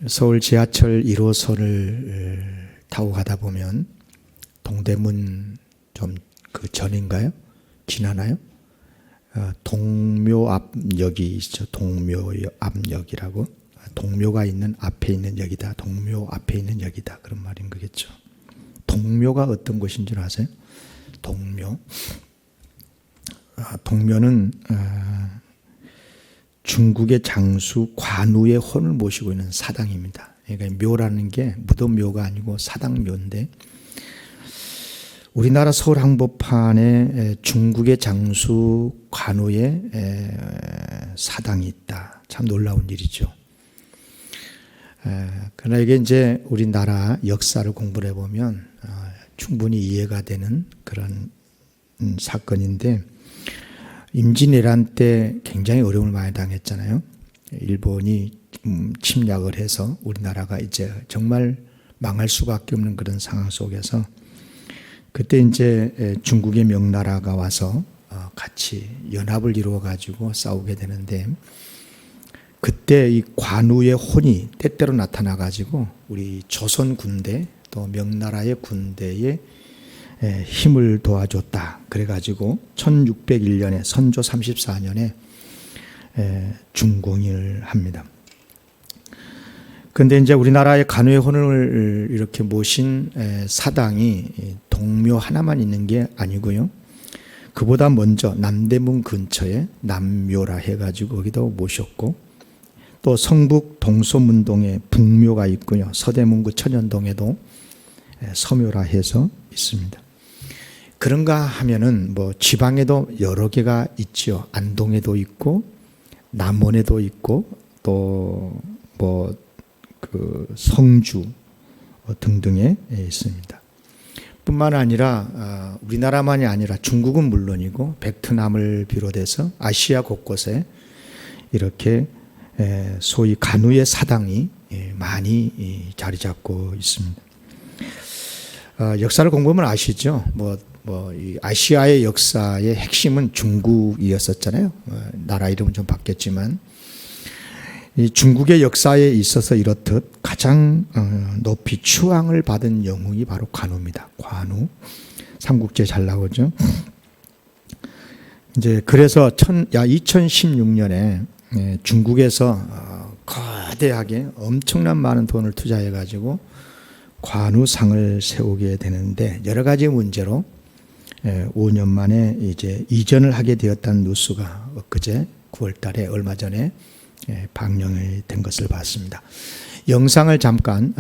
서울 지하철 1호선을 타고 가다 보면 동대문 좀 그 전인가요? 지나나요? 동묘 앞역이 있죠. 동묘 앞역이라고. 동묘가 있는 앞에 있는 역이다. 동묘 앞에 있는 역이다. 그런 말인 거겠죠. 동묘가 어떤 곳인 줄 아세요? 동묘. 동묘는 중국의 장수 관우의 혼을 모시고 있는 사당입니다. 그러니까 묘라는 게 무덤묘가 아니고 사당묘인데, 우리나라 서울 한복판에 중국의 장수 관우의 사당이 있다. 참 놀라운 일이죠. 그러나 이게 이제 우리나라 역사를 공부를 해보면 충분히 이해가 되는 그런 사건인데, 임진왜란 때 굉장히 어려움을 많이 당했잖아요. 일본이 침략을 해서 우리나라가 이제 정말 망할 수밖에 없는 그런 상황 속에서, 그때 이제 중국의 명나라가 와서 같이 연합을 이루어 가지고 싸우게 되는데, 그때 이 관우의 혼이 때때로 나타나 가지고 우리 조선 군대 또 명나라의 군대에 힘을 도와줬다. 그래가지고 1601년에 선조 34년에 중공을 합니다. 그런데 이제 우리나라의 관우의 혼을 이렇게 모신 사당이 동묘 하나만 있는 게 아니고요. 그보다 먼저 남대문 근처에 남묘라 해가지고 거기도 모셨고, 또 성북 동소문동에 북묘가 있고요. 서대문구 천연동에도 서묘라 해서 있습니다. 그런가 하면은 뭐 지방에도 여러 개가 있죠. 안동에도 있고 남원에도 있고 또 뭐 그 성주 등등에 있습니다. 뿐만 아니라 우리나라만이 아니라 중국은 물론이고 베트남을 비롯해서 아시아 곳곳에 이렇게 소위 관우의 사당이 많이 자리 잡고 있습니다. 역사를 공부하면 아시죠? 이 아시아의 역사의 핵심은 중국이었었잖아요. 나라 이름은 좀 바뀌었지만, 이 중국의 역사에 있어서 이렇듯 가장 높이 추앙을 받은 영웅이 바로 관우입니다. 관우. 삼국지에 잘 나오죠. 이제 그래서 2016년에 중국에서 거대하게 엄청난 많은 돈을 투자해 가지고 관우상을 세우게 되는데, 여러 가지 문제로 5년 만에 이제 이전을 하게 되었다는 뉴스가 엊그제 9월 달에 얼마 전에 방영이 된 것을 봤습니다. 영상을 잠깐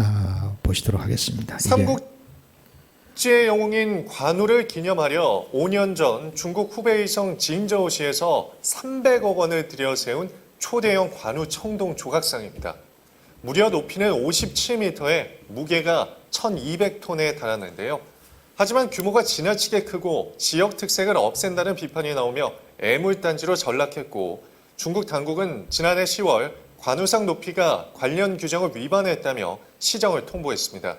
보시도록 하겠습니다. 삼국지의 영웅인 관우를 기념하려 5년 전 중국 후베이성 징저우시에서 300억 원을 들여 세운 초대형 관우 청동 조각상입니다. 무려 높이는 57m에 무게가 1200톤에 달하는데요. 하지만 규모가 지나치게 크고 지역 특색을 없앤다는 비판이 나오며 애물단지로 전락했고, 중국 당국은 지난해 10월 관우상 높이가 관련 규정을 위반했다며 시정을 통보했습니다.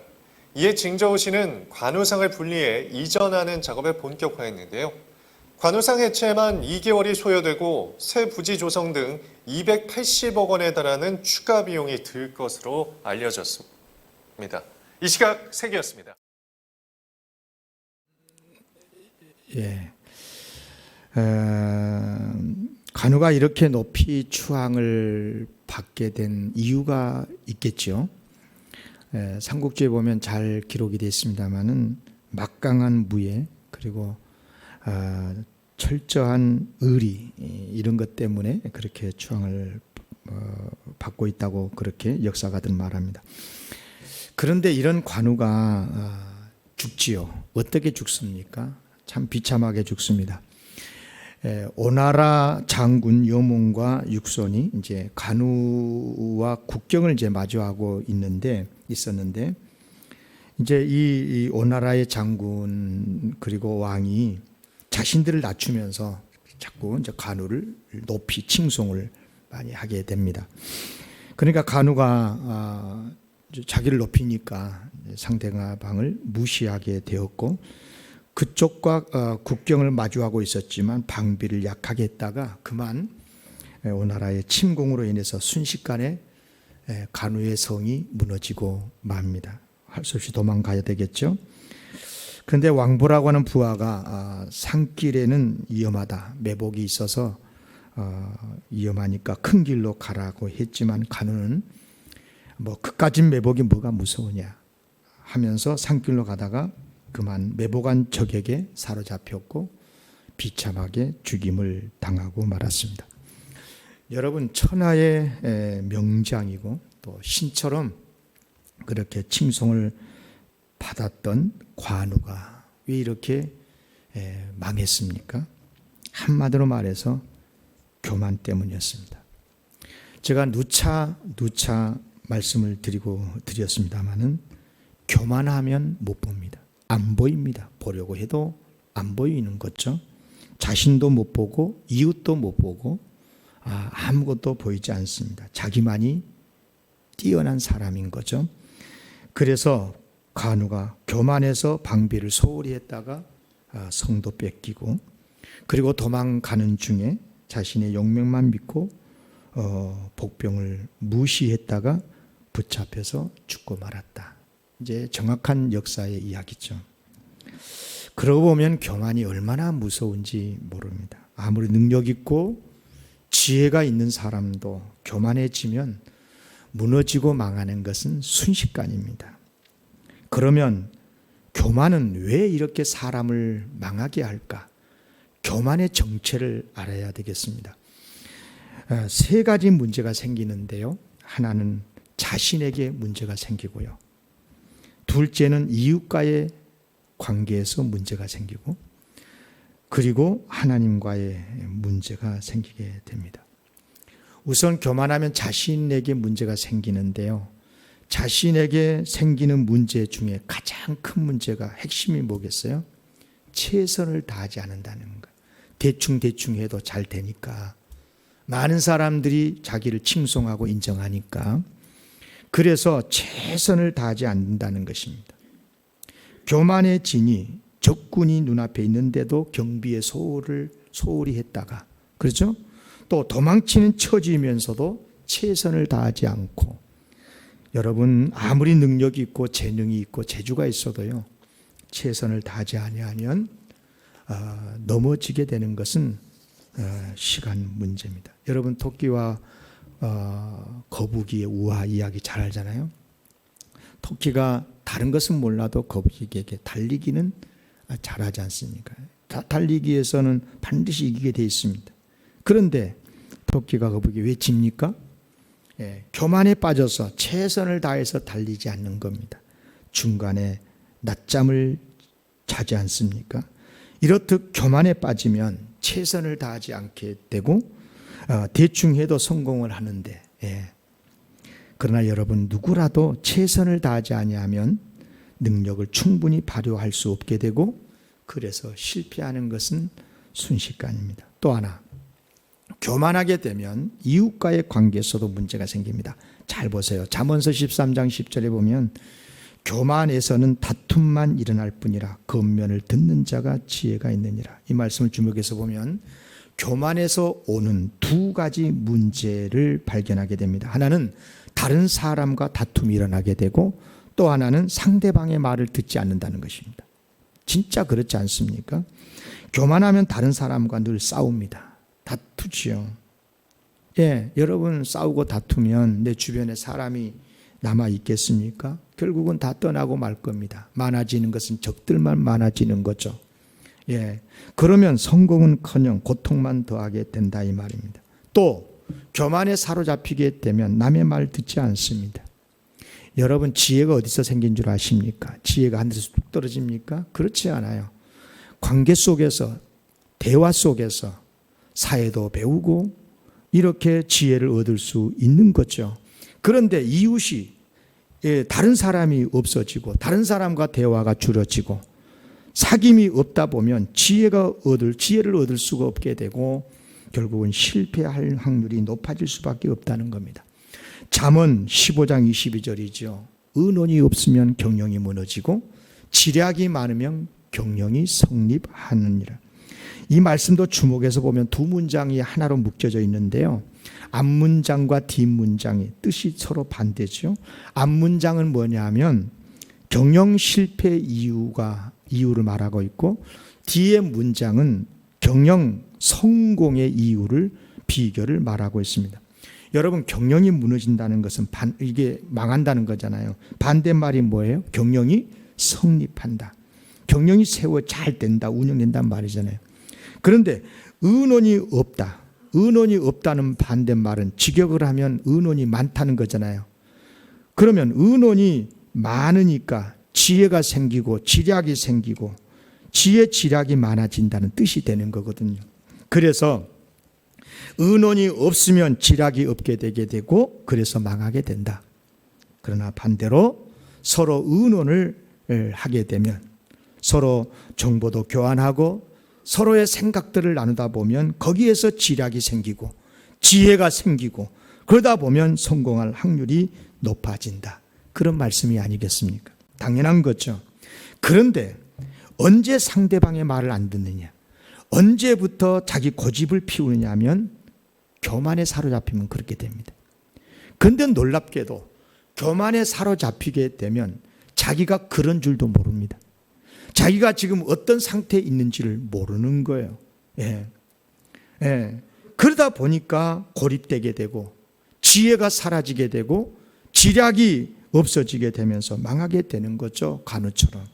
이에 징저우시는 관우상을 분리해 이전하는 작업을 본격화했는데요. 관우상 해체에만 2개월이 소요되고 새 부지 조성 등 280억 원에 달하는 추가 비용이 들 것으로 알려졌습니다. 이 시각 세계였습니다. 예. 관우가 이렇게 높이 추앙을 받게 된 이유가 있겠죠. 삼국지에 보면 잘 기록이 되어 있습니다만은 막강한 무예, 그리고 철저한 의리, 이런 것 때문에 그렇게 추앙을 받고 있다고 그렇게 역사가들은 말합니다. 그런데 이런 관우가 죽지요. 어떻게 죽습니까? 참 비참하게 죽습니다. 오나라 장군 여몽과 육손이 이제 관우와 국경을 이제 마주하고 있었는데, 이제 이 오나라의 장군 그리고 왕이 자신들을 낮추면서 자꾸 이제 관우를 높이 칭송을 많이 하게 됩니다. 그러니까 관우가 자기를 높이니까 상대방을 무시하게 되었고, 그쪽과 국경을 마주하고 있었지만 방비를 약하게 했다가 그만 오나라의 침공으로 인해서 순식간에 간우의 성이 무너지고 맙니다. 할 수 없이 도망가야 되겠죠. 그런데 왕보라고 하는 부하가 산길에는 위험하다, 매복이 있어서 위험하니까 큰 길로 가라고 했지만 간우는 그까진 매복이 뭐가 무서우냐 하면서 산길로 가다가 그만 매복한 적에게 사로잡혔고 비참하게 죽임을 당하고 말았습니다. 여러분, 천하의 명장이고 또 신처럼 그렇게 칭송을 받았던 관우가 왜 이렇게 망했습니까? 한마디로 말해서 교만 때문이었습니다. 제가 누차 말씀을 드렸습니다마는 교만하면 못 봅니다. 안 보입니다. 보려고 해도 안 보이는 거죠. 자신도 못 보고 이웃도 못 보고 아무것도 보이지 않습니다. 자기만이 뛰어난 사람인 거죠. 그래서 간우가 교만해서 방비를 소홀히 했다가 성도 뺏기고, 그리고 도망가는 중에 자신의 용맹만 믿고 복병을 무시했다가 붙잡혀서 죽고 말았다. 이제 정확한 역사의 이야기죠. 그러고 보면 교만이 얼마나 무서운지 모릅니다. 아무리 능력 있고 지혜가 있는 사람도 교만해지면 무너지고 망하는 것은 순식간입니다. 그러면 교만은 왜 이렇게 사람을 망하게 할까? 교만의 정체를 알아야 되겠습니다. 세 가지 문제가 생기는데요. 하나는 자신에게 문제가 생기고요. 둘째는 이웃과의 관계에서 문제가 생기고, 그리고 하나님과의 문제가 생기게 됩니다. 우선 교만하면 자신에게 문제가 생기는데요. 자신에게 생기는 문제 중에 가장 큰 문제가, 핵심이 뭐겠어요? 최선을 다하지 않는다는 것. 대충 해도 잘 되니까, 많은 사람들이 자기를 칭송하고 인정하니까, 그래서 최선을 다하지 않는다는 것입니다. 교만의 진이 적군이 눈앞에 있는데도 경비에 소홀히 했다가, 그렇죠? 또 도망치는 처지면서도 최선을 다하지 않고, 여러분, 아무리 능력이 있고 재능이 있고 재주가 있어도요, 최선을 다하지 아니하면 넘어지게 되는 것은 시간 문제입니다. 여러분, 토끼와 거북이의 우화 이야기 잘 알잖아요. 토끼가 다른 것은 몰라도 거북이에게 달리기는 잘하지 않습니까? 달리기에서는 반드시 이기게 돼 있습니다. 그런데 토끼가 거북이 왜 집니까? 교만에 빠져서 최선을 다해서 달리지 않는 겁니다. 중간에 낮잠을 자지 않습니까? 이렇듯 교만에 빠지면 최선을 다하지 않게 되고 대충 해도 성공을 하는데, 그러나 여러분, 누구라도 최선을 다하지 아니하면 능력을 충분히 발휘할 수 없게 되고, 그래서 실패하는 것은 순식간입니다. 또 하나, 교만하게 되면 이웃과의 관계에서도 문제가 생깁니다. 잘 보세요. 잠언서 13장 10절에 보면 교만에서는 다툼만 일어날 뿐이라 겉면을 듣는 자가 지혜가 있느니라. 이 말씀을 주목해서 보면 교만에서 오는 두 가지 문제를 발견하게 됩니다. 하나는 다른 사람과 다툼이 일어나게 되고, 또 하나는 상대방의 말을 듣지 않는다는 것입니다. 진짜 그렇지 않습니까? 교만하면 다른 사람과 늘 싸웁니다. 다투지요. 여러분, 싸우고 다투면 내 주변에 사람이 남아 있겠습니까? 결국은 다 떠나고 말 겁니다. 많아지는 것은 적들만 많아지는 거죠. 그러면 성공은커녕 고통만 더하게 된다, 이 말입니다. 또 교만에 사로잡히게 되면 남의 말 듣지 않습니다. 여러분, 지혜가 어디서 생긴 줄 아십니까? 지혜가 하늘에서 뚝 떨어집니까? 그렇지 않아요. 관계 속에서, 대화 속에서 사회도 배우고 이렇게 지혜를 얻을 수 있는 거죠. 그런데 이웃이, 다른 사람이 없어지고 다른 사람과 대화가 줄어지고 사귐이 없다 보면 지혜를 얻을 수가 없게 되고 결국은 실패할 확률이 높아질 수밖에 없다는 겁니다. 잠언 15장 22절이죠. 의논이 없으면 경영이 무너지고 지략이 많으면 경영이 성립하느니라. 이 말씀도 주목해서 보면 두 문장이 하나로 묶여져 있는데요. 앞문장과 뒷문장이 뜻이 서로 반대죠. 앞문장은 뭐냐면 경영 실패 이유를 말하고 있고, 뒤의 문장은 경영 성공의 이유를 비결을 말하고 있습니다. 여러분, 경영이 무너진다는 것은 이게 망한다는 거잖아요. 반대말이 뭐예요? 경영이 성립한다. 경영이 세워 잘 된다, 운영된다는 말이잖아요. 그런데 의논이 없다. 의논이 없다는 반대말은 직역을 하면 의논이 많다는 거잖아요. 그러면 의논이 많으니까 지혜가 생기고 지략이 생기고 지혜 지략이 많아진다는 뜻이 되는 거거든요. 그래서 의논이 없으면 지략이 없게 되게 되고 그래서 망하게 된다. 그러나 반대로 서로 의논을 하게 되면 서로 정보도 교환하고 서로의 생각들을 나누다 보면 거기에서 지략이 생기고 지혜가 생기고 그러다 보면 성공할 확률이 높아진다. 그런 말씀이 아니겠습니까? 당연한 거죠. 그런데 언제 상대방의 말을 안 듣느냐? 언제부터 자기 고집을 피우느냐 하면 교만에 사로잡히면 그렇게 됩니다. 그런데 놀랍게도 교만에 사로잡히게 되면 자기가 그런 줄도 모릅니다. 자기가 지금 어떤 상태에 있는지를 모르는 거예요. 그러다 보니까 고립되게 되고 지혜가 사라지게 되고 지략이 없어지게 되면서 망하게 되는 거죠. 관우처럼.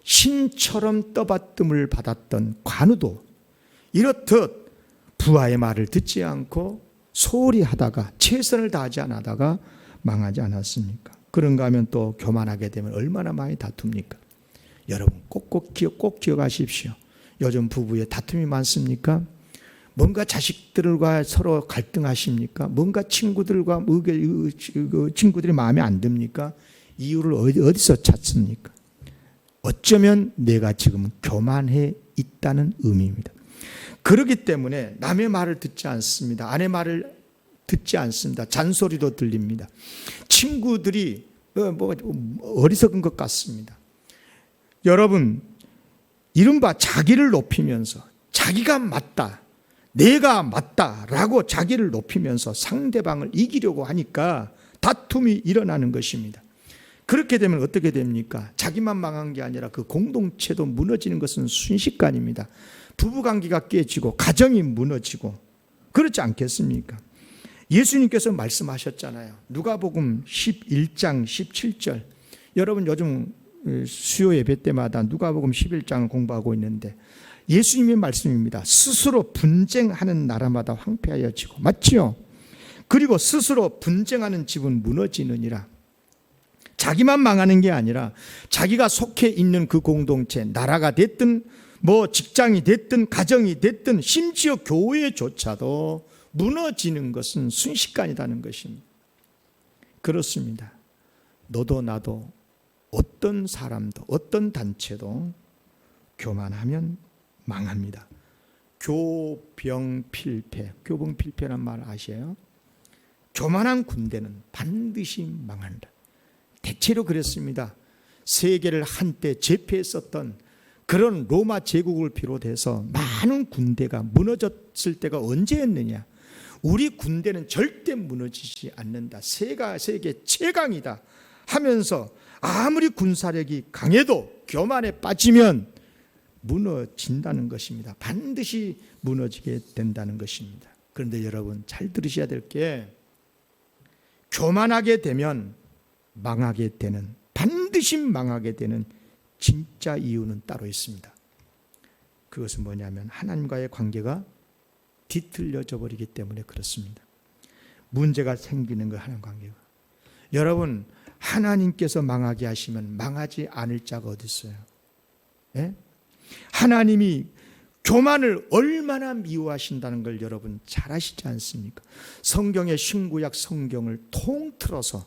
신처럼 떠받듦을 받았던 관우도 이렇듯 부하의 말을 듣지 않고 소홀히 하다가 최선을 다하지 않다가 망하지 않았습니까? 그런가 하면 또 교만하게 되면 얼마나 많이 다툽니까? 여러분 꼭 기억하십시오. 요즘 부부에 다툼이 많습니까? 뭔가 자식들과 서로 갈등하십니까? 뭔가 친구들이 마음에 안 듭니까? 이유를 어디서 찾습니까? 어쩌면 내가 지금 교만해 있다는 의미입니다. 그렇기 때문에 남의 말을 듣지 않습니다. 아내 말을 듣지 않습니다. 잔소리도 들립니다. 친구들이 어리석은 것 같습니다. 여러분, 이른바 자기를 높이면서 자기가 맞다, 내가 맞다라고 자기를 높이면서 상대방을 이기려고 하니까 다툼이 일어나는 것입니다. 그렇게 되면 어떻게 됩니까? 자기만 망한 게 아니라 그 공동체도 무너지는 것은 순식간입니다. 부부관계가 깨지고 가정이 무너지고 그렇지 않겠습니까? 예수님께서 말씀하셨잖아요. 누가복음 11장 17절. 여러분 요즘 수요 예배 때마다 누가복음 11장을 공부하고 있는데 예수님의 말씀입니다. 스스로 분쟁하는 나라마다 황폐하여지고, 맞지요? 그리고 스스로 분쟁하는 집은 무너지느니라. 자기만 망하는 게 아니라 자기가 속해 있는 그 공동체, 나라가 됐든 직장이 됐든 가정이 됐든 심지어 교회조차도 무너지는 것은 순식간이라는 것입니다. 그렇습니다. 너도 나도 어떤 사람도 어떤 단체도 교만하면 망합니다. 교병필패, 교병필패란 말 아세요? 교만한 군대는 반드시 망한다. 대체로 그랬습니다. 세계를 한때 제패했었던 그런 로마 제국을 비롯해서 많은 군대가 무너졌을 때가 언제였느냐? 우리 군대는 절대 무너지지 않는다. 세계 최강이다 하면서 아무리 군사력이 강해도 교만에 빠지면 무너진다는 것입니다. 반드시 무너지게 된다는 것입니다. 그런데 여러분 잘 들으셔야 될 게, 교만하게 되면 망하게 되는, 반드시 망하게 되는 진짜 이유는 따로 있습니다. 그것은 뭐냐면 하나님과의 관계가 뒤틀려져 버리기 때문에 그렇습니다. 문제가 생기는 거예요. 하나님 관계가. 여러분 하나님께서 망하게 하시면 망하지 않을 자가 어디 있어요? 예? 하나님이 교만을 얼마나 미워하신다는 걸 여러분 잘 아시지 않습니까? 성경의 신구약 성경을 통틀어서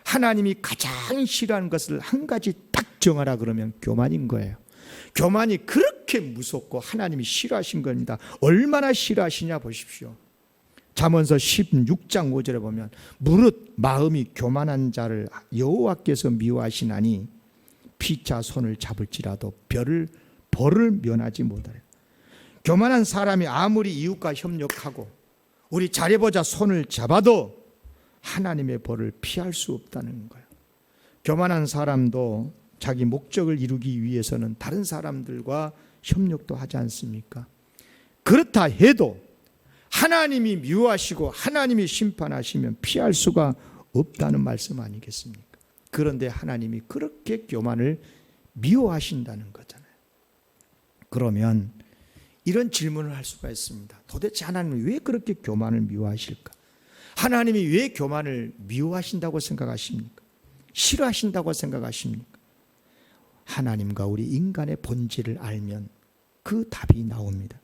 하나님이 가장 싫어하는 것을 한 가지 딱 정하라 그러면 교만인 거예요. 교만이 그렇게 무섭고 하나님이 싫어하신 겁니다. 얼마나 싫어하시냐 보십시오. 잠언서 16장 5절에 보면 무릇 마음이 교만한 자를 여호와께서 미워하시나니 피차 손을 잡을지라도 벌을 면하지 못하려. 교만한 사람이 아무리 이웃과 협력하고 우리 잘해보자 손을 잡아도 하나님의 벌을 피할 수 없다는 거예요. 교만한 사람도 자기 목적을 이루기 위해서는 다른 사람들과 협력도 하지 않습니까? 그렇다 해도 하나님이 미워하시고 하나님이 심판하시면 피할 수가 없다는 말씀 아니겠습니까? 그런데 하나님이 그렇게 교만을 미워하신다는 거잖아요. 그러면 이런 질문을 할 수가 있습니다. 도대체 하나님은 왜 그렇게 교만을 미워하실까? 하나님이 왜 교만을 미워하신다고 생각하십니까? 싫어하신다고 생각하십니까? 하나님과 우리 인간의 본질을 알면 그 답이 나옵니다.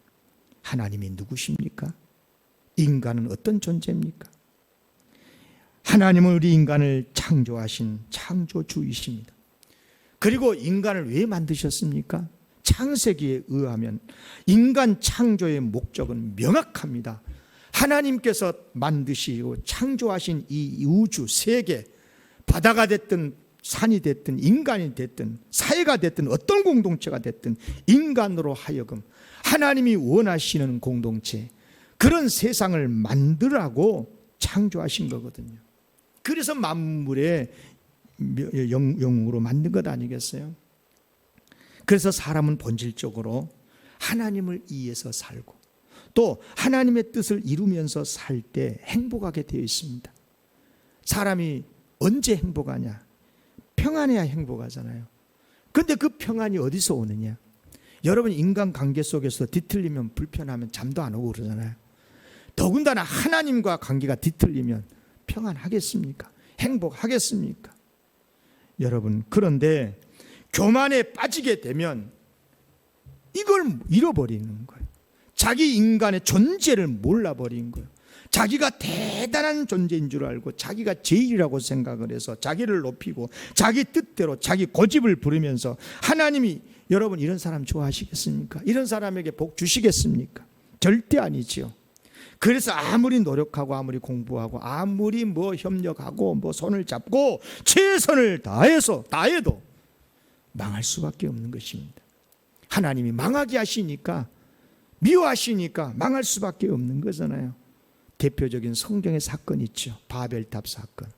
하나님이 누구십니까? 인간은 어떤 존재입니까? 하나님은 우리 인간을 창조하신 창조주이십니다. 그리고 인간을 왜 만드셨습니까? 창세기에 의하면 인간 창조의 목적은 명확합니다. 하나님께서 만드시고 창조하신 이 우주 세계, 바다가 됐든 산이 됐든 인간이 됐든 사회가 됐든 어떤 공동체가 됐든 인간으로 하여금 하나님이 원하시는 공동체, 그런 세상을 만들라고 창조하신 거거든요. 그래서 만물의 영웅으로 만든 것 아니겠어요? 그래서 사람은 본질적으로 하나님을 이해해서 살고 또 하나님의 뜻을 이루면서 살 때 행복하게 되어 있습니다. 사람이 언제 행복하냐? 평안해야 행복하잖아요. 그런데 그 평안이 어디서 오느냐? 여러분, 인간관계 속에서 뒤틀리면 불편하면 잠도 안 오고 그러잖아요. 더군다나 하나님과 관계가 뒤틀리면 평안하겠습니까? 행복하겠습니까? 여러분, 그런데 교만에 빠지게 되면 이걸 잃어버리는 거예요. 자기 인간의 존재를 몰라버린 거예요. 자기가 대단한 존재인 줄 알고 자기가 제일이라고 생각을 해서 자기를 높이고 자기 뜻대로 자기 고집을 부리면서 하나님이, 여러분 이런 사람 좋아하시겠습니까? 이런 사람에게 복 주시겠습니까? 절대 아니지요. 그래서 아무리 노력하고 아무리 공부하고 아무리 협력하고 손을 잡고 최선을 다해도 망할 수밖에 없는 것입니다. 하나님이 망하게 하시니까, 미워하시니까 망할 수밖에 없는 거잖아요. 대표적인 성경의 사건이 있죠. 바벨탑 사건.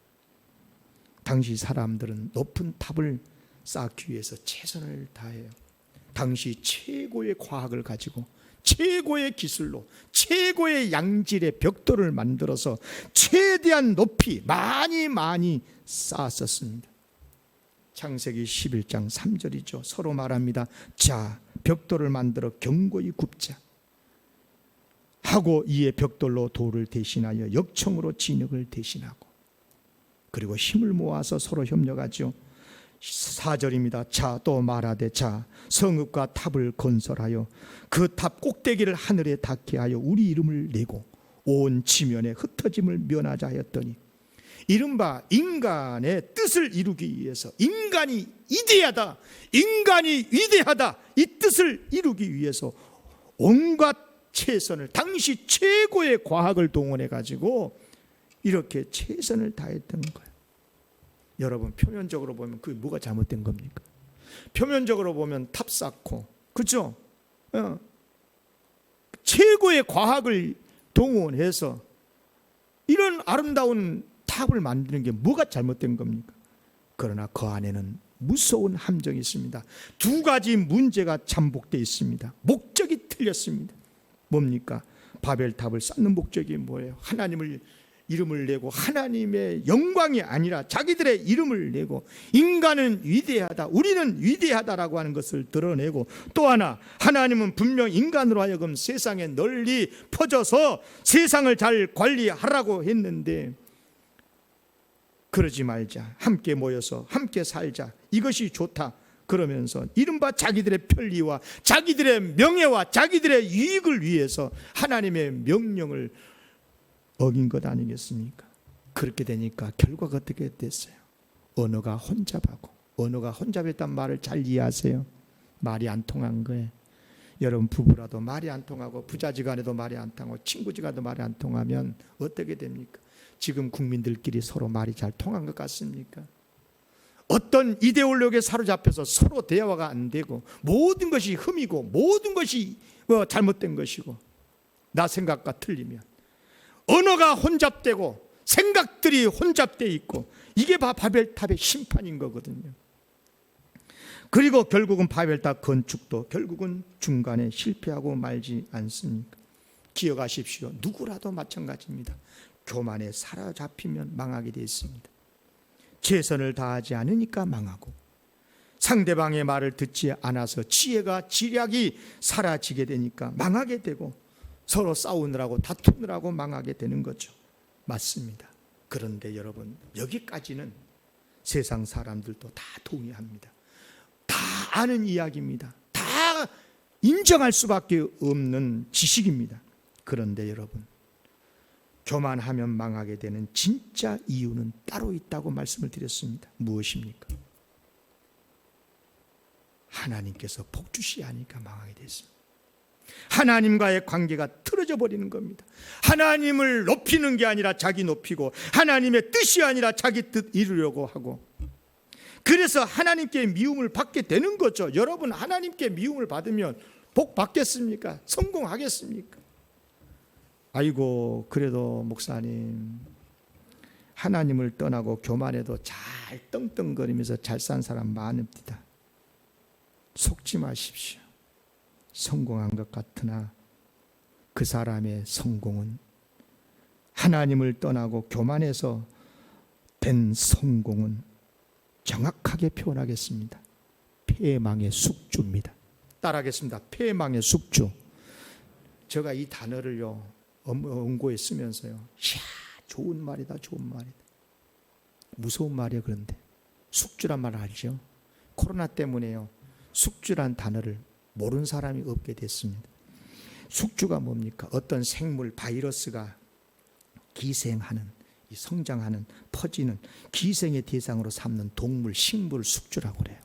당시 사람들은 높은 탑을 쌓기 위해서 최선을 다해요. 당시 최고의 과학을 가지고 최고의 기술로 최고의 양질의 벽돌을 만들어서 최대한 높이 많이 쌓았었습니다. 창세기 11장 3절이죠. 서로 말합니다. 자, 벽돌을 만들어 견고히 굽자 하고 이에 벽돌로 돌을 대신하여 역청으로 진흙을 대신하고, 그리고 힘을 모아서 서로 협력하죠. 4절입니다. 자, 또 말하되 자, 성읍과 탑을 건설하여 그 탑 꼭대기를 하늘에 닿게 하여 우리 이름을 내고 온 지면에 흩어짐을 면하자 하였더니, 이른바 인간의 뜻을 이루기 위해서, 인간이 이대하다, 인간이 위대하다, 이 뜻을 이루기 위해서 온갖 최선을, 당시 최고의 과학을 동원해 가지고 이렇게 최선을 다했던 거예요. 여러분, 표면적으로 보면 그게 뭐가 잘못된 겁니까? 표면적으로 보면 탑 쌓고, 그렇죠? 최고의 과학을 동원해서 이런 아름다운 탑을 만드는 게 뭐가 잘못된 겁니까? 그러나 그 안에는 무서운 함정이 있습니다. 두 가지 문제가 잠복되어 있습니다. 목적이 틀렸습니다. 뭡니까? 바벨탑을 쌓는 목적이 뭐예요? 하나님을 이름을 내고 하나님의 영광이 아니라 자기들의 이름을 내고 인간은 위대하다, 우리는 위대하다라고 하는 것을 드러내고, 또 하나, 하나님은 분명 인간으로 하여금 세상에 널리 퍼져서 세상을 잘 관리하라고 했는데 그러지 말자, 함께 모여서 함께 살자, 이것이 좋다 그러면서 이른바 자기들의 편리와 자기들의 명예와 자기들의 이익을 위해서 하나님의 명령을 어긴 것 아니겠습니까? 그렇게 되니까 결과가 어떻게 됐어요? 언어가 혼잡하고, 언어가 혼잡했단 말을 잘 이해하세요? 말이 안 통한 거예요. 여러분, 부부라도 말이 안 통하고 부자지간에도 말이 안 통하고 친구지간에도 말이 안 통하면 어떻게 됩니까? 지금 국민들끼리 서로 말이 잘 통한 것 같습니까? 어떤 이데올로기에 사로잡혀서 서로 대화가 안 되고 모든 것이 흠이고 모든 것이 잘못된 것이고 나 생각과 틀리면 언어가 혼잡되고 생각들이 혼잡되어 있고 이게 바벨탑의 심판인 거거든요. 그리고 결국은 바벨탑 건축도 결국은 중간에 실패하고 말지 않습니까? 기억하십시오. 누구라도 마찬가지입니다. 교만에 사로잡히면 망하게 되어 있습니다. 최선을 다하지 않으니까 망하고 상대방의 말을 듣지 않아서 지혜가 지략이 사라지게 되니까 망하게 되고 서로 싸우느라고 다투느라고 망하게 되는 거죠. 맞습니다. 그런데 여러분, 여기까지는 세상 사람들도 다 동의합니다. 다 아는 이야기입니다. 다 인정할 수밖에 없는 지식입니다. 그런데 여러분, 교만하면 망하게 되는 진짜 이유는 따로 있다고 말씀을 드렸습니다. 무엇입니까? 하나님께서 복 주시 하니까 망하게 됐습니다. 하나님과의 관계가 틀어져 버리는 겁니다. 하나님을 높이는 게 아니라 자기 높이고 하나님의 뜻이 아니라 자기 뜻 이루려고 하고, 그래서 하나님께 미움을 받게 되는 거죠. 여러분, 하나님께 미움을 받으면 복 받겠습니까? 성공하겠습니까? 아이고, 그래도 목사님, 하나님을 떠나고 교만해도 잘 떵떵거리면서 잘 산 사람 많습니다. 속지 마십시오. 성공한 것 같으나 그 사람의 성공은 하나님을 떠나고 교만해서 된 성공은 정확하게 표현하겠습니다. 패망의 숙주입니다. 따라하겠습니다. 패망의 숙주. 제가 이 단어를요 원고에 쓰면서요, 이야, 좋은 말이다, 좋은 말이다. 무서운 말이에요. 그런데 숙주란 말 알죠? 코로나 때문에요, 숙주란 단어를 모르는 사람이 없게 됐습니다. 숙주가 뭡니까? 어떤 생물, 바이러스가 기생하는, 성장하는, 퍼지는 기생의 대상으로 삼는 동물, 식물 숙주라고 그래요.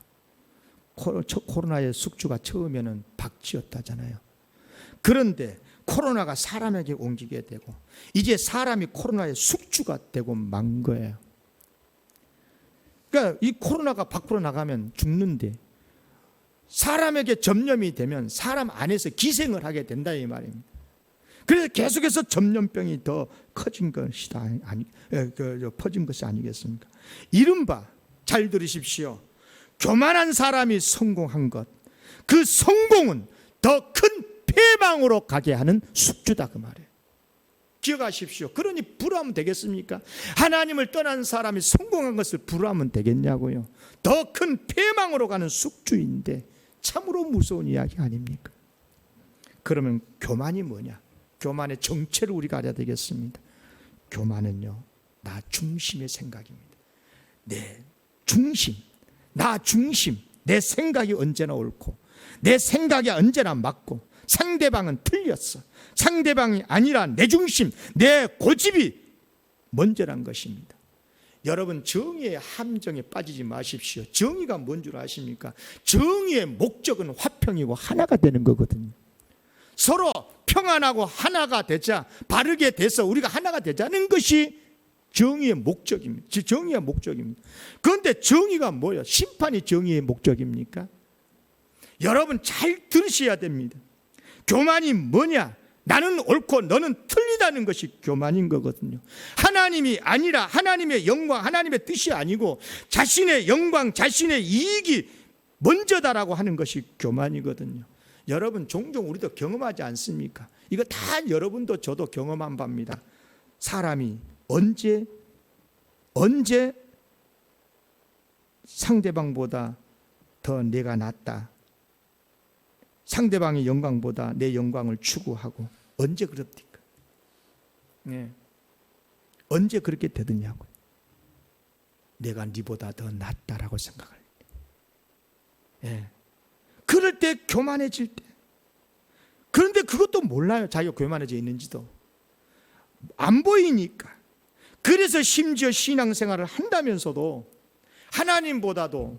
코로나의 숙주가 처음에는 박쥐였다잖아요. 그런데 코로나가 사람에게 옮기게 되고 이제 사람이 코로나의 숙주가 되고 만 거예요. 그러니까 이 코로나가 밖으로 나가면 죽는데 사람에게 전염이 되면 사람 안에서 기생을 하게 된다 이 말입니다. 그래서 계속해서 전염병이 더 커진 것이다, 퍼진 것이 아니겠습니까? 이른바, 잘 들으십시오, 교만한 사람이 성공한 것, 그 성공은 더 큰 패망으로 가게 하는 숙주다 그 말이에요. 기억하십시오. 그러니 부러하면 되겠습니까? 하나님을 떠난 사람이 성공한 것을 부러하면 되겠냐고요. 더 큰 패망으로 가는 숙주인데 참으로 무서운 이야기 아닙니까? 그러면 교만이 뭐냐? 교만의 정체를 우리가 알아야 되겠습니다. 교만은요, 나 중심의 생각입니다. 내 중심, 나 중심, 내 생각이 언제나 옳고 내 생각이 언제나 맞고 상대방은 틀렸어, 상대방이 아니라 내 중심, 내 고집이 먼저란 것입니다. 여러분, 정의의 함정에 빠지지 마십시오. 정의가 뭔 줄 아십니까? 정의의 목적은 화평이고 하나가 되는 거거든요. 서로 평안하고 하나가 되자, 바르게 돼서 우리가 하나가 되자는 것이 정의의 목적입니다. 정의의 목적입니다. 그런데 정의가 뭐예요? 심판이 정의의 목적입니까? 여러분, 잘 들으셔야 됩니다. 교만이 뭐냐? 나는 옳고 너는 틀리다는 것이 교만인 거거든요. 하나님이 아니라 하나님의 영광, 하나님의 뜻이 아니고 자신의 영광, 자신의 이익이 먼저다라고 하는 것이 교만이거든요. 여러분, 종종 우리도 경험하지 않습니까? 이거 다 여러분도 저도 경험한 바입니다. 사람이 언제 상대방보다 더 내가 낫다, 상대방의 영광보다 내 영광을 추구하고 언제 그럽니까? 네. 언제 그렇게 되느냐고요. 내가 네보다 더 낫다라고 생각할 때, 네. 그럴 때 교만해질 때. 그런데 그것도 몰라요. 자기가 교만해져 있는지도 안 보이니까. 그래서 심지어 신앙생활을 한다면서도 하나님보다도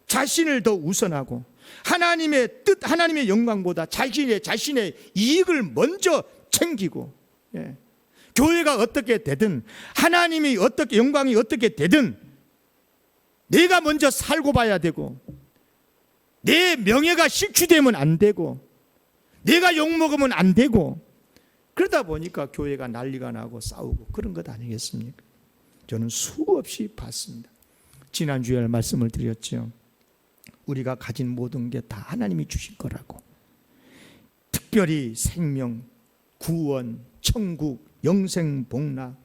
자신을 더 우선하고 하나님의 뜻, 하나님의 영광보다 자신의 이익을 먼저 챙기고, 예. 교회가 어떻게 되든 하나님이 어떻게, 영광이 어떻게 되든 내가 먼저 살고 봐야 되고, 내 명예가 실추되면 안 되고, 내가 욕먹으면 안 되고, 그러다 보니까 교회가 난리가 나고 싸우고 그런 것 아니겠습니까? 저는 수없이 봤습니다. 지난주에 말씀을 드렸죠. 우리가 가진 모든 게 다 하나님이 주신 거라고. 특별히 생명, 구원, 천국, 영생, 복락,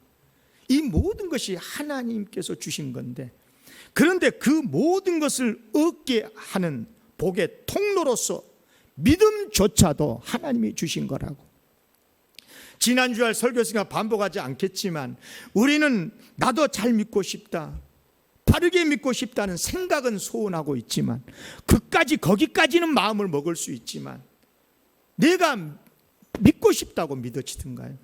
이 모든 것이 하나님께서 주신 건데, 그런데 그 모든 것을 얻게 하는 복의 통로로서 믿음조차도 하나님이 주신 거라고. 지난주에 설교했으니까 반복하지 않겠지만, 우리는 나도 잘 믿고 싶다, 바르게 믿고 싶다는 생각은 소원하고 있지만, 거기까지는 마음을 먹을 수 있지만, 내가 믿고 싶다고 믿어지든가요?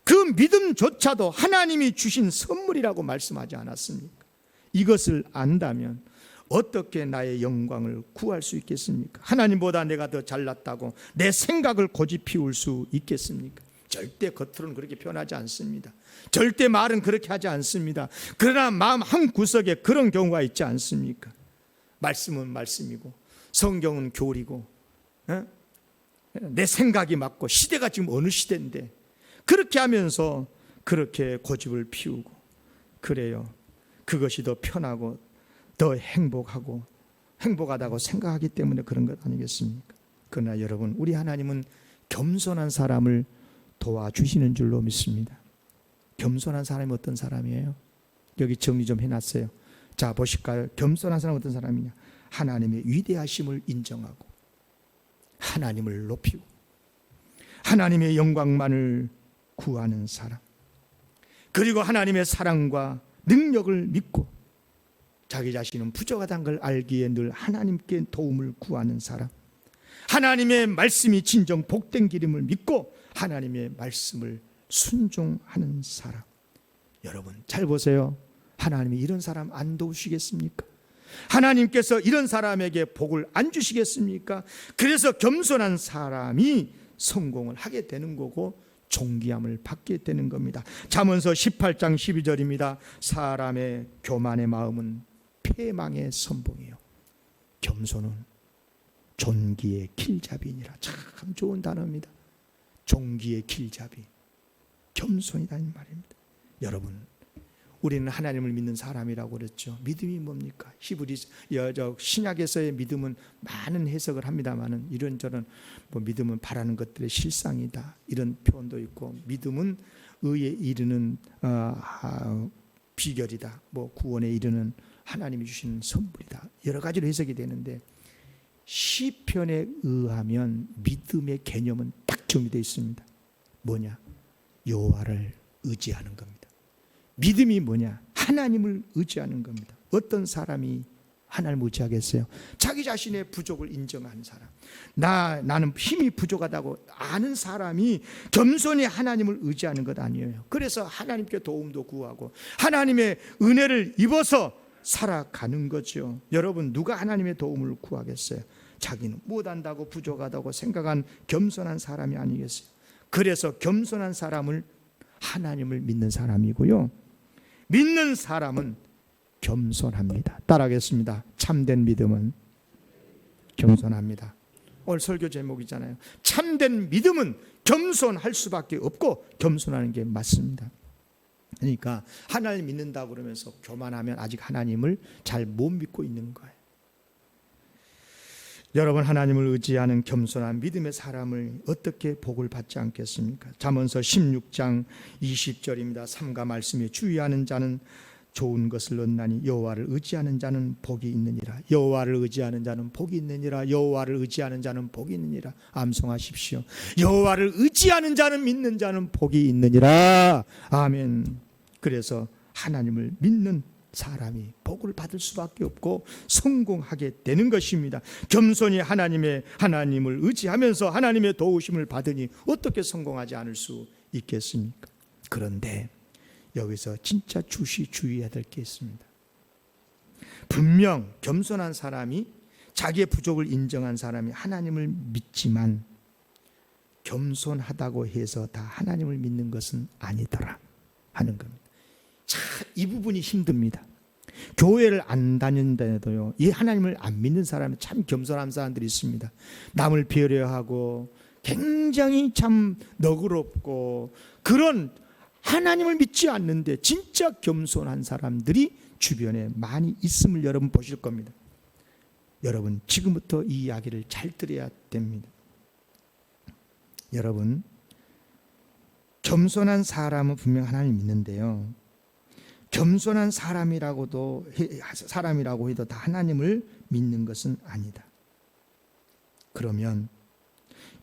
그 믿음조차도 하나님이 주신 선물이라고 말씀하지 않았습니까? 이것을 안다면 어떻게 나의 영광을 구할 수 있겠습니까? 하나님보다 내가 더 잘났다고 내 생각을 고집 피울 수 있겠습니까? 절대 겉으로는 그렇게 표현하지 않습니다. 절대 말은 그렇게 하지 않습니다. 그러나 마음 한 구석에 그런 경우가 있지 않습니까? 말씀은 말씀이고 성경은 교리고, 내 생각이 맞고, 시대가 지금 어느 시대인데 그렇게 하면서 그렇게 고집을 피우고 그래요. 그것이 더 편하고 더 행복하다고 생각하기 때문에 그런 것 아니겠습니까? 그러나 여러분, 우리 하나님은 겸손한 사람을 도와주시는 줄로 믿습니다. 겸손한 사람이 어떤 사람이에요? 여기 정리 좀 해놨어요. 자, 보실까요? 겸손한 사람은 어떤 사람이냐? 하나님의 위대하심을 인정하고 하나님을 높이고 하나님의 영광만을 구하는 사람, 그리고 하나님의 사랑과 능력을 믿고 자기 자신은 부족하다는 걸 알기에 늘 하나님께 도움을 구하는 사람, 하나님의 말씀이 진정 복된 기름을 믿고 하나님의 말씀을 순종하는 사람. 여러분 잘 보세요. 하나님이 이런 사람 안 도우시겠습니까? 하나님께서 이런 사람에게 복을 안 주시겠습니까? 그래서 겸손한 사람이 성공을 하게 되는 거고 존귀함을 받게 되는 겁니다. 잠언서 18장 12절입니다. 사람의 교만의 마음은 패망의 선봉이요, 겸손은 존귀의 길잡이니라. 참 좋은 단어입니다. 존귀의 길잡이, 겸손이라는 말입니다. 여러분, 우리는 하나님을 믿는 사람이라고 그랬죠. 믿음이 뭡니까? 신약에서의 믿음은 많은 해석을 합니다만은, 이런저런 믿음은 바라는 것들의 실상이다, 이런 표현도 있고, 믿음은 의에 이르는 비결이다, 구원에 이르는 하나님이 주시는 선물이다, 여러 가지로 해석이 되는데, 시편에 의하면 믿음의 개념은 딱 정리되어 있습니다. 뭐냐? 여호와를 의지하는 겁니다. 믿음이 뭐냐? 하나님을 의지하는 겁니다. 어떤 사람이 하나님을 의지하겠어요? 자기 자신의 부족을 인정하는 사람, 나는 힘이 부족하다고 아는 사람이 겸손히 하나님을 의지하는 것 아니에요. 그래서 하나님께 도움도 구하고 하나님의 은혜를 입어서 살아가는 거죠. 여러분, 누가 하나님의 도움을 구하겠어요? 자기는 못한다고 부족하다고 생각한 겸손한 사람이 아니겠어요? 그래서 겸손한 사람을 하나님을 믿는 사람이고요, 믿는 사람은 겸손합니다. 따라하겠습니다. 참된 믿음은 겸손합니다. 오늘 설교 제목이잖아요. 참된 믿음은 겸손할 수밖에 없고 겸손하는 게 맞습니다. 그러니까 하나님 믿는다고 그러면서 교만하면 아직 하나님을 잘 못 믿고 있는 거예요. 여러분, 하나님을 의지하는 겸손한 믿음의 사람을 어떻게 복을 받지 않겠습니까? 잠언서 16장 20절입니다. 삼가 말씀에 주의하는 자는 좋은 것을 얻나니 여호와를 의지하는 자는 복이 있느니라. 여호와를 의지하는 자는 복이 있느니라. 여호와를 의지하는 자는 복이 있느니라. 암송하십시오. 여호와를 의지하는 자는, 믿는 자는 복이 있느니라. 아멘. 그래서 하나님을 믿는 사람이 복을 받을 수밖에 없고 성공하게 되는 것입니다. 겸손히 하나님을 의지하면서 하나님의 도우심을 받으니 어떻게 성공하지 않을 수 있겠습니까? 그런데 여기서 진짜 주의해야 될 게 있습니다. 분명 겸손한 사람이, 자기의 부족을 인정한 사람이 하나님을 믿지만 겸손하다고 해서 다 하나님을 믿는 것은 아니더라 하는 겁니다. 자, 이 부분이 힘듭니다. 교회를 안 다닌데도요, 이 하나님을 안 믿는 사람이 참 겸손한 사람들이 있습니다. 남을 배려하고 굉장히 참 너그럽고 그런 하나님을 믿지 않는데 진짜 겸손한 사람들이 주변에 많이 있음을 여러분 보실 겁니다. 여러분 지금부터 이 이야기를 잘 들어야 됩니다. 여러분, 겸손한 사람은 분명 하나님 믿는데요, 겸손한 사람이라고 해도 다 하나님을 믿는 것은 아니다. 그러면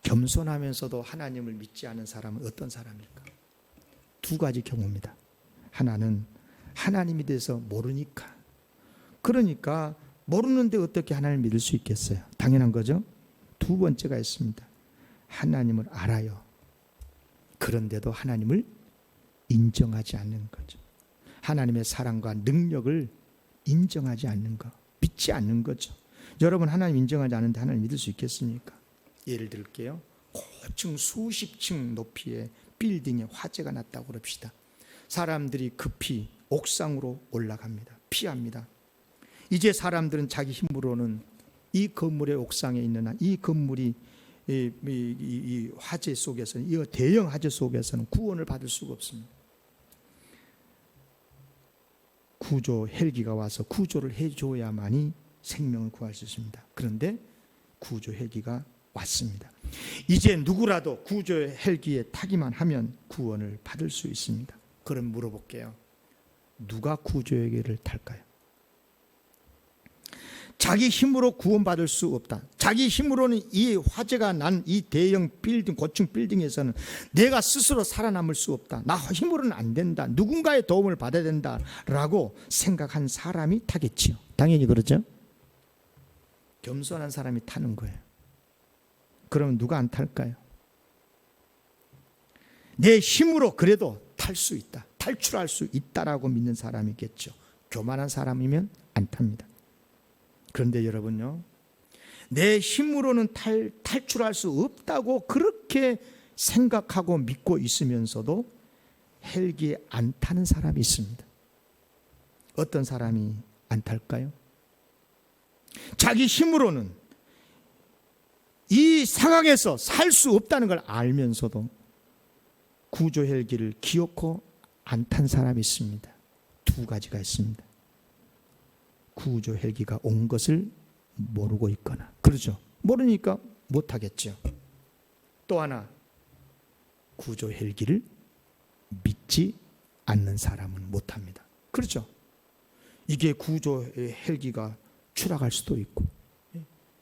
겸손하면서도 하나님을 믿지 않은 사람은 어떤 사람일까? 두 가지 경우입니다. 하나는 하나님에 대해서 모르니까, 그러니까 모르는데 어떻게 하나님을 믿을 수 있겠어요? 당연한 거죠. 두 번째가 있습니다. 하나님을 알아요. 그런데도 하나님을 인정하지 않는 거죠. 하나님의 사랑과 능력을 인정하지 않는 것, 믿지 않는 거죠. 여러분, 하나님 인정하지 않는데 하나님 믿을 수 있겠습니까? 예를 들게요. 고층 수십 층 높이의 빌딩에 화재가 났다고 그럽시다. 사람들이 급히 옥상으로 올라갑니다. 피합니다. 이제 사람들은 자기 힘으로는 이 건물의 옥상에 있는 한, 이 건물이 이 화재 속에서는, 이 대형 화재 속에서는 구원을 받을 수가 없습니다. 구조 헬기가 와서 구조를 해줘야만이 생명을 구할 수 있습니다. 그런데 구조 헬기가 왔습니다. 이제 누구라도 구조 헬기에 타기만 하면 구원을 받을 수 있습니다. 그럼 물어볼게요. 누가 구조 헬기를 탈까요? 자기 힘으로 구원받을 수 없다. 자기 힘으로는 이 화재가 난 이 대형 빌딩, 고층 빌딩에서는 내가 스스로 살아남을 수 없다. 나 힘으로는 안 된다. 누군가의 도움을 받아야 된다라고 생각한 사람이 타겠지요. 당연히 그렇죠. 겸손한 사람이 타는 거예요. 그러면 누가 안 탈까요? 내 힘으로 그래도 탈 수 있다, 탈출할 수 있다라고 믿는 사람이겠죠. 교만한 사람이면 안 탑니다. 그런데 여러분요, 내 힘으로는 탈출할 수 없다고 그렇게 생각하고 믿고 있으면서도 헬기에 안 타는 사람이 있습니다. 어떤 사람이 안 탈까요? 자기 힘으로는 이 상황에서 살 수 없다는 걸 알면서도 구조 헬기를 기어코 안 탄 사람이 있습니다. 두 가지가 있습니다. 구조 헬기가 온 것을 모르고 있거나, 그렇죠, 모르니까 못 하겠죠. 또 하나, 구조 헬기를 믿지 않는 사람은 못 합니다. 그렇죠. 이게 구조 헬기가 추락할 수도 있고,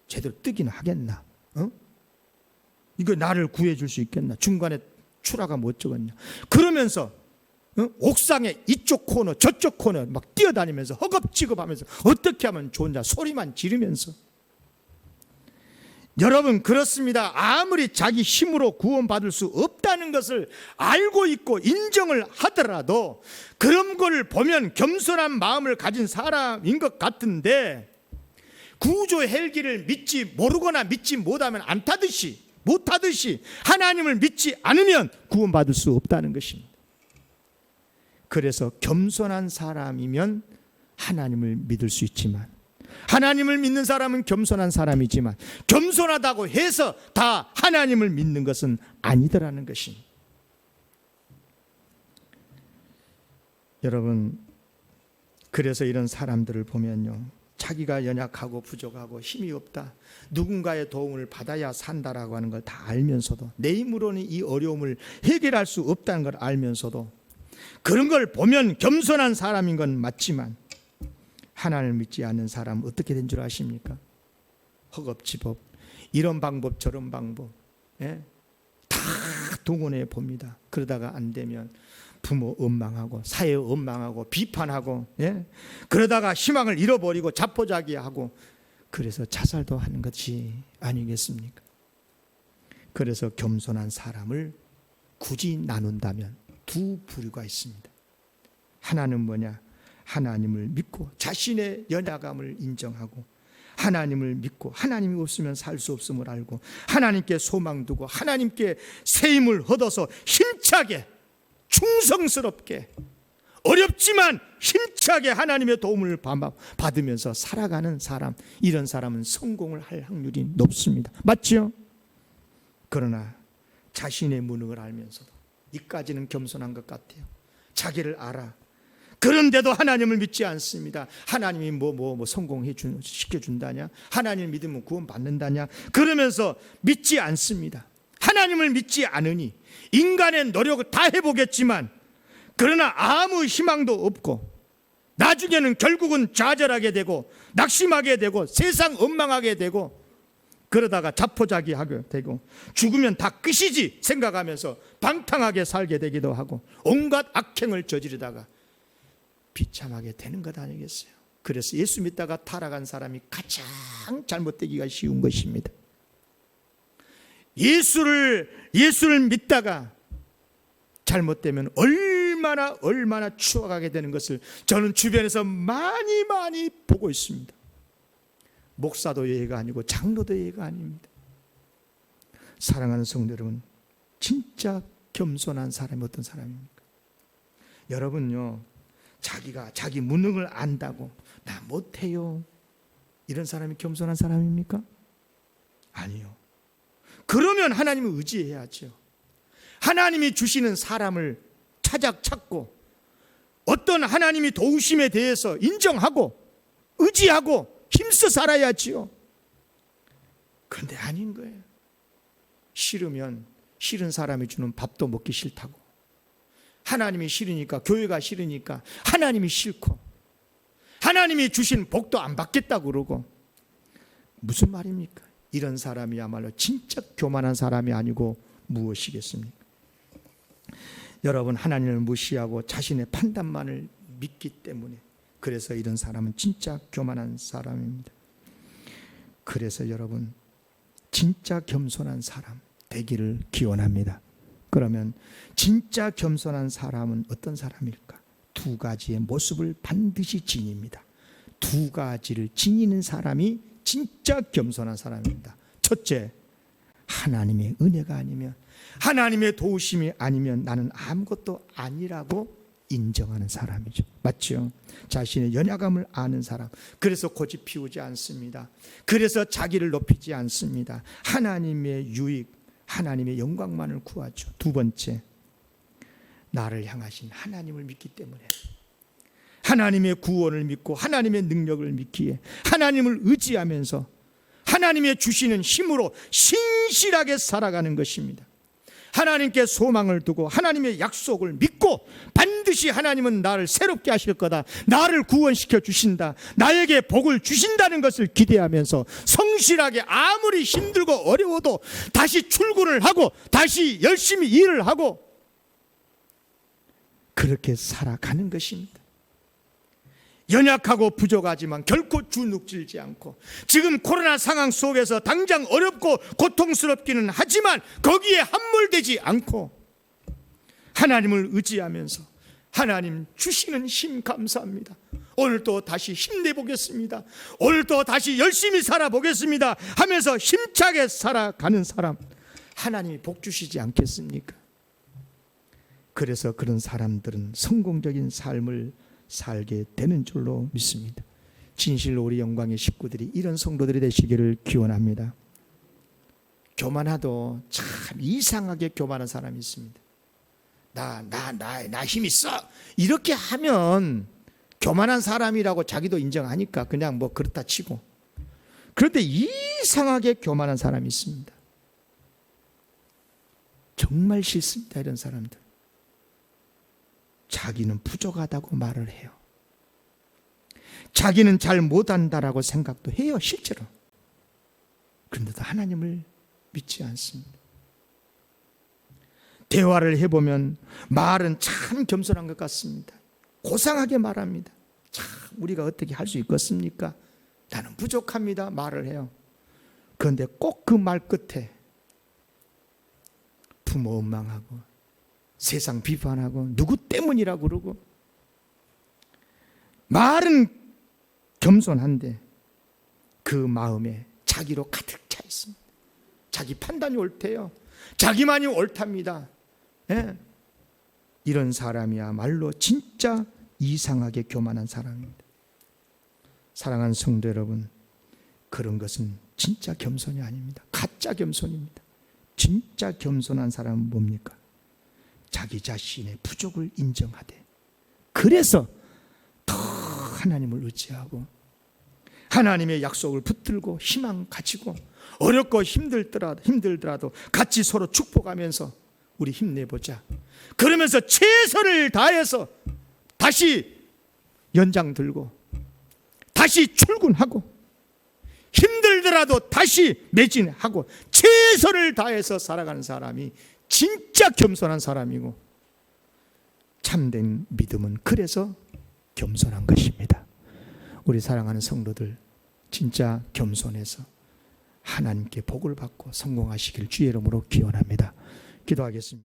제대로 뜨기는 하겠나? 이거 나를 구해줄 수 있겠나? 중간에 추락하면 어쩌겠냐? 그러면서 옥상에 이쪽 코너 저쪽 코너 막 뛰어다니면서 허겁지겁하면서 어떻게 하면 좋냐 소리만 지르면서. 여러분, 그렇습니다. 아무리 자기 힘으로 구원받을 수 없다는 것을 알고 있고 인정을 하더라도 그런 걸 보면 겸손한 마음을 가진 사람인 것 같은데, 구조 헬기를 믿지 모르거나 믿지 못하면 안 타듯이, 못하듯이 하나님을 믿지 않으면 구원받을 수 없다는 것입니다. 그래서 겸손한 사람이면 하나님을 믿을 수 있지만, 하나님을 믿는 사람은 겸손한 사람이지만 겸손하다고 해서 다 하나님을 믿는 것은 아니더라는 것입니다. 여러분, 그래서 이런 사람들을 보면요, 자기가 연약하고 부족하고 힘이 없다, 누군가의 도움을 받아야 산다라고 하는 걸 다 알면서도, 내 힘으로는 이 어려움을 해결할 수 없다는 걸 알면서도 그런 걸 보면 겸손한 사람인 건 맞지만 하나님을 믿지 않는 사람은 어떻게 된 줄 아십니까? 허겁지겁, 이런 방법 저런 방법, 다 동원해 봅니다. 그러다가 안 되면 부모 원망하고 사회 원망하고 비판하고, 그러다가 희망을 잃어버리고 자포자기하고, 그래서 자살도 하는 것이 아니겠습니까? 그래서 겸손한 사람을 굳이 나눈다면 두 부류가 있습니다. 하나는 뭐냐? 하나님을 믿고 자신의 연약함을 인정하고, 하나님을 믿고 하나님이 없으면 살 수 없음을 알고, 하나님께 소망 두고 하나님께 새 힘을 얻어서 힘차게 충성스럽게 어렵지만 힘차게 하나님의 도움을 받으면서 살아가는 사람, 이런 사람은 성공을 할 확률이 높습니다. 맞죠? 그러나 자신의 무능을 알면서도 이까지는 겸손한 것 같아요. 자기를 알아. 그런데도 하나님을 믿지 않습니다. 하나님이 시켜준다냐? 하나님을 믿으면 구원 받는다냐? 그러면서 믿지 않습니다. 하나님을 믿지 않으니 인간의 노력을 다 해보겠지만 그러나 아무 희망도 없고 나중에는 결국은 좌절하게 되고 낙심하게 되고 세상 원망하게 되고 그러다가 자포자기하게 되고 죽으면 다 끝이지 생각하면서 방탕하게 살게 되기도 하고 온갖 악행을 저지르다가 비참하게 되는 것 아니겠어요? 그래서 예수 믿다가 타락한 사람이 가장 잘못되기가 쉬운 것입니다. 예수를 믿다가 잘못되면 얼마나 추억하게 되는 것을 저는 주변에서 많이 보고 있습니다. 목사도 예외가 아니고 장로도 예외가 아닙니다. 사랑하는 성도 여러분, 진짜 겸손한 사람이 어떤 사람입니까? 여러분요, 자기 무능을 안다고 나 못해요, 이런 사람이 겸손한 사람입니까? 아니요. 그러면 하나님을 의지해야죠. 하나님이 주시는 사람을 찾고 어떤 하나님이 도우심에 대해서 인정하고 의지하고 힘써 살아야지요. 그런데 아닌 거예요. 싫으면 싫은 사람이 주는 밥도 먹기 싫다고, 하나님이 싫으니까, 교회가 싫으니까 하나님이 싫고 하나님이 주신 복도 안 받겠다고 그러고, 무슨 말입니까? 이런 사람이야말로 진짜 교만한 사람이 아니고 무엇이겠습니까? 여러분, 하나님을 무시하고 자신의 판단만을 믿기 때문에, 그래서 이런 사람은 진짜 교만한 사람입니다. 그래서 여러분, 진짜 겸손한 사람 되기를 기원합니다. 그러면 진짜 겸손한 사람은 어떤 사람일까? 두 가지의 모습을 반드시 지닙니다. 두 가지를 지니는 사람이 진짜 겸손한 사람입니다. 첫째, 하나님의 은혜가 아니면, 하나님의 도우심이 아니면 나는 아무것도 아니라고 인정하는 사람이죠. 맞죠? 자신의 연약함을 아는 사람. 그래서 고집 피우지 않습니다. 그래서 자기를 높이지 않습니다. 하나님의 유익, 하나님의 영광만을 구하죠. 두 번째, 나를 향하신 하나님을 믿기 때문에, 하나님의 구원을 믿고 하나님의 능력을 믿기에 하나님을 의지하면서 하나님의 주시는 힘으로 신실하게 살아가는 것입니다. 하나님께 소망을 두고 하나님의 약속을 믿고 반드시 하나님은 나를 새롭게 하실 거다, 나를 구원시켜 주신다, 나에게 복을 주신다는 것을 기대하면서 성실하게 아무리 힘들고 어려워도 다시 출근을 하고 다시 열심히 일을 하고 그렇게 살아가는 것입니다. 연약하고 부족하지만 결코 주눅들지 않고, 지금 코로나 상황 속에서 당장 어렵고 고통스럽기는 하지만 거기에 함몰되지 않고 하나님을 의지하면서 하나님 주시는 힘 감사합니다, 오늘도 다시 힘내보겠습니다, 오늘도 다시 열심히 살아보겠습니다 하면서 힘차게 살아가는 사람, 하나님이 복 주시지 않겠습니까? 그래서 그런 사람들은 성공적인 삶을 살게 되는 줄로 믿습니다. 진실로 우리 영광의 식구들이 이런 성도들이 되시기를 기원합니다. 교만하도 참 이상하게 교만한 사람이 있습니다. 나 힘 있어, 이렇게 하면 교만한 사람이라고 자기도 인정하니까 그냥 뭐 그렇다 치고, 그런데 이상하게 교만한 사람이 있습니다. 정말 싫습니다. 이런 사람들. 자기는 부족하다고 말을 해요. 자기는 잘 못한다라고 생각도 해요, 실제로. 그런데도 하나님을 믿지 않습니다. 대화를 해보면 말은 참 겸손한 것 같습니다. 고상하게 말합니다. 참 우리가 어떻게 할 수 있겠습니까? 나는 부족합니다 말을 해요. 그런데 꼭 그 말 끝에 부모 원망하고 세상 비판하고 누구 때문이라고 그러고, 말은 겸손한데 그 마음에 자기로 가득 차 있습니다. 자기 판단이 옳대요. 자기만이 옳답니다. 예. 이런 사람이야말로 진짜 이상하게 교만한 사람입니다. 사랑하는 성도 여러분, 그런 것은 진짜 겸손이 아닙니다. 가짜 겸손입니다. 진짜 겸손한 사람은 뭡니까? 자기 자신의 부족을 인정하되, 그래서 더 하나님을 의지하고 하나님의 약속을 붙들고 희망 가지고 어렵고 힘들더라도 같이 서로 축복하면서 우리 힘내보자. 그러면서 최선을 다해서 다시 연장 들고 다시 출근하고 힘들더라도 다시 매진하고 최선을 다해서 살아가는 사람이 진짜 겸손한 사람이고, 참된 믿음은 그래서 겸손한 것입니다. 우리 사랑하는 성도들, 진짜 겸손해서 하나님께 복을 받고 성공하시길 주의 이름으로 기원합니다. 기도하겠습니다.